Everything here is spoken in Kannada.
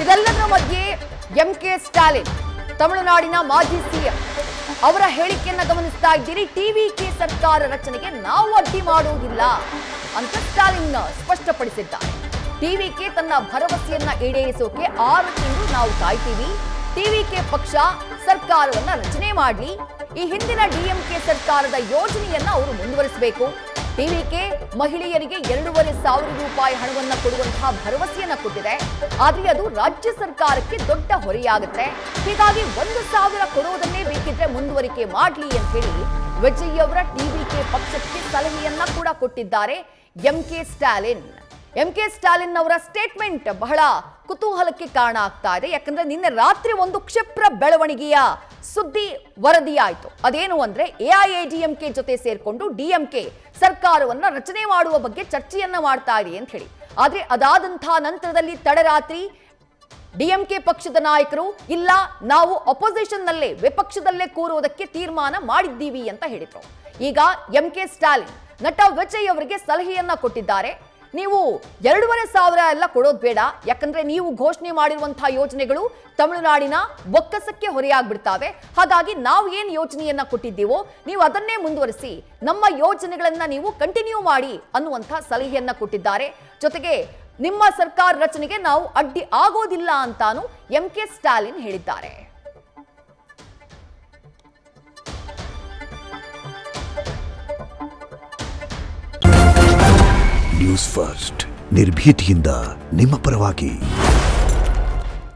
ಇದೆಲ್ಲದರ ಮಧ್ಯೆ ಎಂಕೆ ಸ್ಟಾಲಿನ್ ತಮಿಳುನಾಡಿನ ಮಾಜಿ ಸಿಎಂ ಅವರ ಹೇಳಿಕೆಯನ್ನ ಗಮನಿಸ್ತಾ ಇದ್ದೀರಿ. ಟಿವಿಕೆ ಸರ್ಕಾರ ರಚನೆಗೆ ನಾವು ಅಡ್ಡಿ ಮಾಡುವುದಿಲ್ಲ ಅಂತ ಸ್ಟಾಲಿನ್ ಸ್ಪಷ್ಟಪಡಿಸಿದ್ದಾರೆ. ಟಿವಿಕೆ ತನ್ನ ಭರವಸೆಯನ್ನ ಈಡೇರಿಸೋಕೆ 6 ತಿಂಗಳು ನಾವು ಕಾಯ್ತೀವಿ. ಟಿವಿಕೆ ಪಕ್ಷ ಸರ್ಕಾರವನ್ನ ರಚನೆ ಮಾಡಲಿ. ಈ ಹಿಂದಿನ ಡಿಎಂಕೆ ಸರ್ಕಾರದ ಯೋಜನೆಯನ್ನ ಅವರು ಮುಂದುವರಿಸಬೇಕು. ಟಿವಿಕೆ ಮಹಿಳೆಯರಿಗೆ 2,500 ರೂಪಾಯಿ ಹಣವನ್ನ ಕೊಡುವಂತಹ ಭರವಸೆಯನ್ನ ಕೊಟ್ಟಿದೆ. ಆದ್ರೆ ಅದು ರಾಜ್ಯ ಸರ್ಕಾರಕ್ಕೆ ದೊಡ್ಡ ಹೊರೆಯಾಗುತ್ತೆ. ಹೀಗಾಗಿ 1,000 ಕೊಡುವುದನ್ನೇ ಬೇಕಿದ್ರೆ ಮುಂದುವರಿಕೆ ಮಾಡಲಿ ಅಂತ ಹೇಳಿ ವಿಜಯ್ ಅವರ ಟಿವಿಕೆ ಪಕ್ಷಕ್ಕೆ ಸಲಹೆಯನ್ನ ಕೂಡ ಕೊಟ್ಟಿದ್ದಾರೆ ಎಂಕೆ ಸ್ಟಾಲಿನ್ ಅವರ ಸ್ಟೇಟ್ಮೆಂಟ್ ಬಹಳ ಕುತೂಹಲಕ್ಕೆ ಕಾರಣ ಆಗ್ತಾ ಇದೆ. ಯಾಕಂದ್ರೆ ನಿನ್ನೆ ರಾತ್ರಿ ಒಂದು ಕ್ಷಿಪ್ರ ಬೆಳವಣಿಗೆಯ ಸುದ್ದಿ ವರದಿಯಾಯಿತು. ಅದೇನು ಅಂದ್ರೆ ಎಐಎಡಿಎಂಕೆ ಜೊತೆ ಸೇರ್ಕೊಂಡು ಡಿಎಂಕೆ ಸರ್ಕಾರವನ್ನ ರಚನೆ ಮಾಡುವ ಬಗ್ಗೆ ಚರ್ಚೆಯನ್ನ ಮಾಡ್ತಾ ಇದೆ ಅಂತ ಹೇಳಿ. ಆದ್ರೆ ಅದಾದಂತಹ ನಂತರದಲ್ಲಿ ತಡರಾತ್ರಿ ಡಿಎಂಕೆ ಪಕ್ಷದ ನಾಯಕರು ಇಲ್ಲ, ನಾವು ಅಪೋಸಿಷನ್ ನಲ್ಲೇ ವಿಪಕ್ಷದಲ್ಲೇ ಕೂರುವುದಕ್ಕೆ ತೀರ್ಮಾನ ಮಾಡಿದ್ದೀವಿ ಅಂತ ಹೇಳಿದ್ರು. ಈಗ ಎಂಕೆ ಸ್ಟಾಲಿನ್ ನಟ ವಿಜಯ್ ಅವರಿಗೆ ಸಲಹೆಯನ್ನ ಕೊಟ್ಟಿದ್ದಾರೆ. ನೀವು 2,500 ಎಲ್ಲ ಕೊಡೋದು ಬೇಡ, ಯಾಕಂದ್ರೆ ನೀವು ಘೋಷಣೆ ಮಾಡಿರುವಂತಹ ಯೋಜನೆಗಳು ತಮಿಳುನಾಡಿನ ಬೊಕ್ಕಸಕ್ಕೆ ಹೊರೆಯಾಗ್ಬಿಡ್ತಾವೆ. ಹಾಗಾಗಿ ನಾವು ಏನು ಯೋಜನೆಯನ್ನ ಕೊಟ್ಟಿದ್ದೀವೋ ನೀವು ಅದನ್ನೇ ಮುಂದುವರಿಸಿ, ನಮ್ಮ ಯೋಜನೆಗಳನ್ನ ನೀವು ಕಂಟಿನ್ಯೂ ಮಾಡಿ ಅನ್ನುವಂತಹ ಸಲಹೆಯನ್ನ ಕೊಟ್ಟಿದ್ದಾರೆ. ಜೊತೆಗೆ ನಿಮ್ಮ ಸರ್ಕಾರ ರಚನೆಗೆ ನಾವು ಅಡ್ಡಿ ಆಗೋದಿಲ್ಲ ಅಂತಾನು ಎಂಕೆ ಸ್ಟಾಲಿನ್ ಹೇಳಿದ್ದಾರೆ. ನ್ಯೂಸ್ ಫಸ್ಟ್ ನಿರ್ಭೀತಿಯಿಂದ ನಿಮ್ಮ ಪರವಾಗಿ.